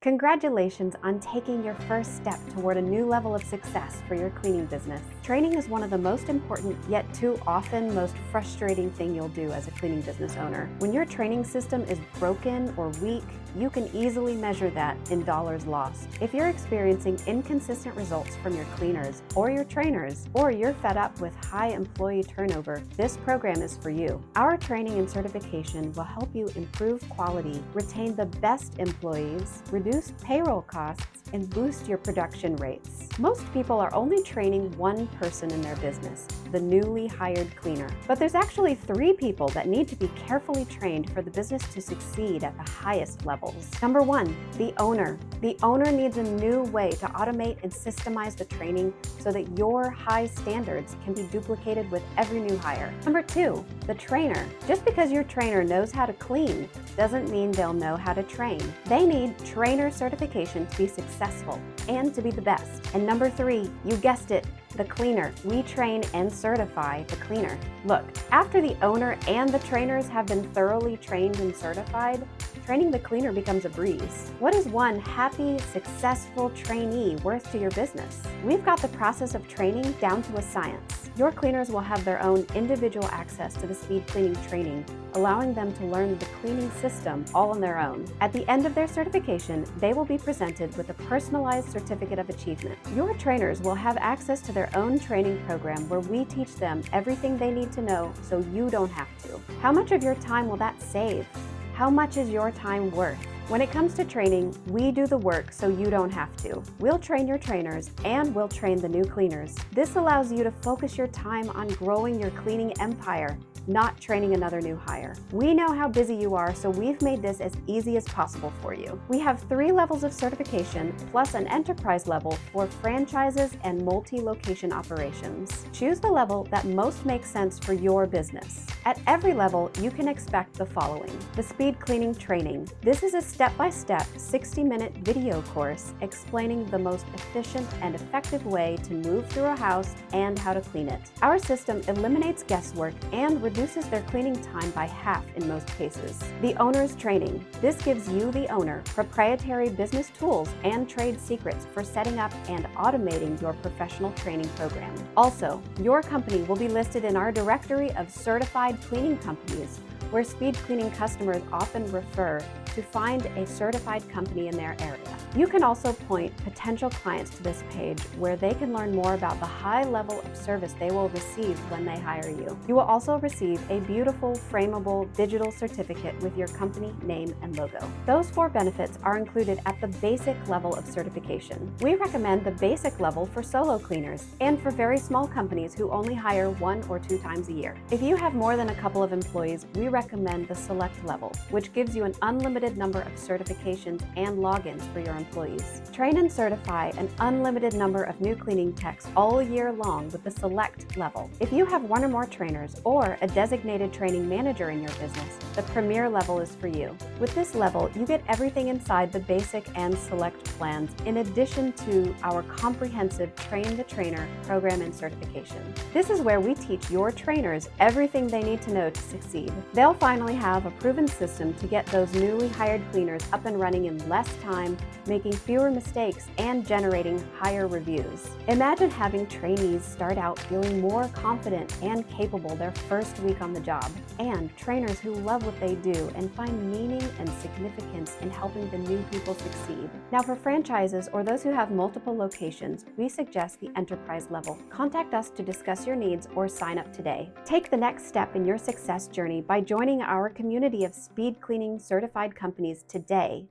Congratulations on taking your first step toward a new level of success for your cleaning business. Training is one of the most important, yet too often most frustrating thing you'll do as a cleaning business owner. When your training system is broken or weak, you can easily measure that in dollars lost. If you're experiencing inconsistent results from your cleaners or your trainers, or you're fed up with high employee turnover, this program is for you. Our training and certification will help you improve quality, retain the best employees, reduce payroll costs, and boost your production rates. Most people are only training one person in their business, the newly hired cleaner. But there's actually 3 people that need to be carefully trained for the business to succeed at the highest levels. Number 1, the owner. The owner needs a new way to automate and systemize the training so that your high standards can be duplicated with every new hire. Number 2, the trainer. Just because your trainer knows how to clean doesn't mean they'll know how to train. They need trainer certification to be successful and to be the best. And number 3, you guessed it, the cleaner. We train and certify the cleaner. Look, after the owner and the trainers have been thoroughly trained and certified, training the cleaner becomes a breeze. What is one happy, successful trainee worth to your business? We've got the process of training down to a science. Your cleaners will have their own individual access to the speed cleaning training, allowing them to learn the cleaning system all on their own. At the end of their certification, they will be presented with a personalized certificate of achievement. Your trainers will have access to their own training program where we teach them everything they need to know so you don't have to. How much of your time will that save? How much is your time worth? When it comes to training, we do the work so you don't have to. We'll train your trainers and we'll train the new cleaners. This allows you to focus your time on growing your cleaning empire, not training another new hire. We know how busy you are, so we've made this as easy as possible for you. We have 3 levels of certification plus an enterprise level for franchises and multi-location operations. Choose the level that most makes sense for your business. At every level, you can expect the following: the speed cleaning training. This is a step-by-step 60-minute video course explaining the most efficient and effective way to move through a house and how to clean it. Our system eliminates guesswork and reduces their cleaning time by half in most cases. The owner's training. This gives you, the owner, proprietary business tools and trade secrets for setting up and automating your professional training program. Also, your company will be listed in our directory of certified cleaning companies, where speed cleaning customers often refer to find a certified company in their area. You can also point potential clients to this page where they can learn more about the high level of service they will receive when they hire you. You will also receive a beautiful, frameable digital certificate with your company name and logo. Those 4 benefits are included at the basic level of certification. We recommend the basic level for solo cleaners and for very small companies who only hire 1 or 2 times a year. If you have more than a couple of employees, we recommend the select level, which gives you an unlimited number of certifications and logins for your employees. Train and certify an unlimited number of new cleaning techs all year long with the select level. If you have 1 or more trainers or a designated training manager in your business, the premier level is for you. With this level, you get everything inside the basic and select plans, in addition to our comprehensive Train the Trainer program and certification. This is where we teach your trainers everything they need to know to succeed. They'll finally have a proven system to get those newly hired cleaners up and running in less time, making fewer mistakes and generating higher reviews. Imagine having trainees start out feeling more confident and capable their first week on the job, and trainers who love what they do and find meaning and significance in helping the new people succeed. Now, for franchises or those who have multiple locations, we suggest the enterprise level. Contact us to discuss your needs or sign up today. Take the next step in your success journey by joining our community of speed cleaning certified companies today.